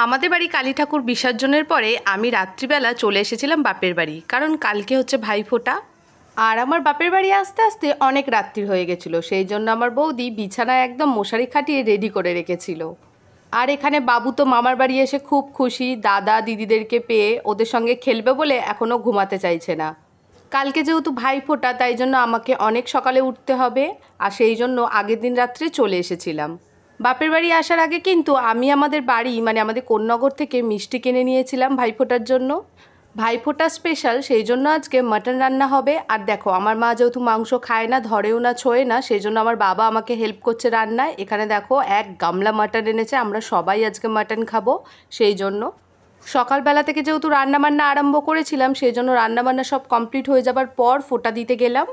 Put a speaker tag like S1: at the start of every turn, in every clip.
S1: আমাদের বাড়ি কালী ঠাকুর বিসর্জনের পরে আমি রাত্রিবেলা চলে এসেছিলাম বাপের বাড়ি, কারণ কালকে হচ্ছে ভাইফোঁটা। আর আমার বাপের বাড়ি আসতে আসতে অনেক রাত্রি হয়ে গেছিলো, সেই জন্য আমার বৌদি বিছানায় একদম মশারি খাটিয়ে রেডি করে রেখেছিল। আর এখানে বাবু তো মামার বাড়ি এসে খুব খুশি, দাদা দিদিদেরকে পেয়ে ওদের সঙ্গে খেলবে বলে এখনও ঘুমাতে চাইছে না। কালকে যেহেতু ভাইফোঁটা তাই জন্য আমাকে অনেক সকালে উঠতে হবে, আর সেই জন্য আগের দিন রাত্রে চলে এসেছিলাম। বাপের বাড়ি আসার আগে কিন্তু আমি আমাদের বাড়ি মানে আমাদের কোন্নগর থেকে মিষ্টি কিনে নিয়েছিলাম ভাইফোঁটার জন্য। ভাইফোঁটা স্পেশাল, সেই জন্য আজকে মাটন রান্না হবে। আর দেখো আমার মা যেহেতু মাংস খায় না, ধরেও না, ছোঁয়ে না, সেই জন্য আমার বাবা আমাকে হেল্প করছে রান্নায়। এখানে দেখো এক গামলা মাটন এনেছে, আমরা সবাই আজকে মাটন খাবো। সেই জন্য সকালবেলা থেকে যেহেতু রান্নাবান্না আরম্ভ করেছিলাম, সেই জন্য রান্নাবান্না সব কমপ্লিট হয়ে যাবার পর ফোঁটা দিতে গেলাম।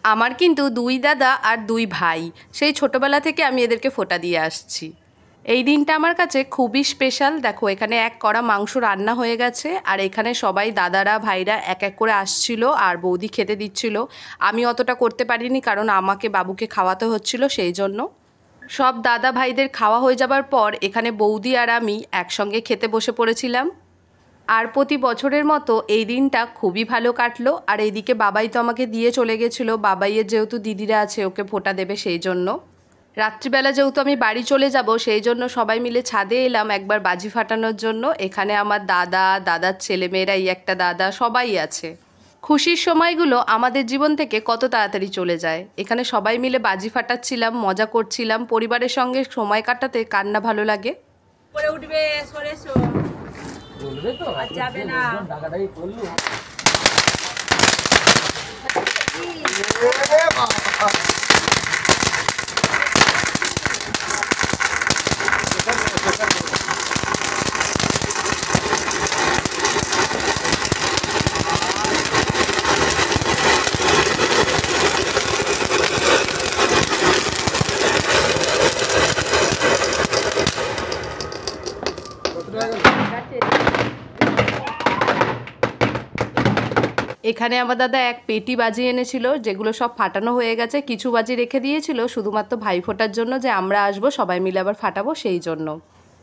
S1: আমার কিন্তু দুই দাদা আর দুই ভাই, সেই ছোটোবেলা থেকে আমি এদেরকে ফোঁটা দিয়ে আসছি। এই দিনটা আমার কাছে খুবই স্পেশাল। দেখো এখানে এক কড়া মাংস রান্না হয়ে গেছে, আর এখানে সবাই দাদারা ভাইরা এক এক করে আসছিল আর বৌদি খেতে দিচ্ছিল। আমি অতটা করতে পারিনি, কারণ আমাকে বাবুকে খাওয়াতে হচ্ছিল, সেই জন্য। সব দাদা ভাইদের খাওয়া হয়ে যাবার পর এখানে বৌদি আর আমি একসঙ্গে খেতে বসে পড়েছিলাম। আর প্রতি বছরের মতো এই দিনটা খুবই ভালো কাটলো। আর এইদিকে বাবাই তো আমাকে দিয়ে চলে গেছিলো, বাবাইয়ের যেহেতু দিদিরা আছে ওকে ফোঁটা দেবে, সেই জন্য। রাত্রিবেলা যেহেতু আমি বাড়ি চলে যাব, সেই জন্য সবাই মিলে ছাদে এলাম একবার বাজি ফাটানোর জন্য। এখানে আমার দাদার ছেলেমেয়েরা, এই একটা দাদা, সবাই আছে। খুশির সময়গুলো আমাদের জীবন থেকে কত তাড়াতাড়ি চলে যায়। এখানে সবাই মিলে বাজি ফাটাচ্ছিলাম, মজা করছিলাম। পরিবারের সঙ্গে সময় কাটাতে কার না ভালো লাগে।
S2: যাবে না
S1: এখানে আমার দাদা এক পেটি বাজি এনেছিল, যেগুলো সব ফাটানো হয়ে গেছে। কিছু বাজি রেখে দিয়েছিল শুধুমাত্র ভাইফোঁটার জন্য, যে আমরা আসবো সবাই মিলে আবার ফাটাবো, সেই জন্য।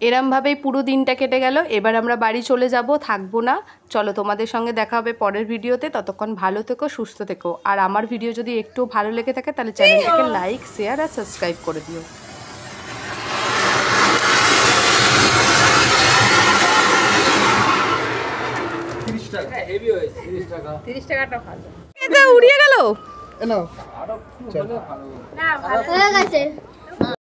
S1: এরমভাবেই পুরো দিনটা কেটে গেল। এবার আমরা বাড়ি চলে যাব, থাকবো না। চলো তোমাদের সঙ্গে দেখা হবে পরের ভিডিওতে। ততক্ষণ ভালো থেকো, সুস্থ থেকো। আর আমার ভিডিও যদি একটু ভালো লেগে থাকে তাহলে চ্যানেলটাকে লাইক, শেয়ার আর সাবস্ক্রাইব করে দিও। 30 টাকাটা ভালো। এটা উড়িয়ে গেল।
S3: না, ভালো হয়ে গেছে।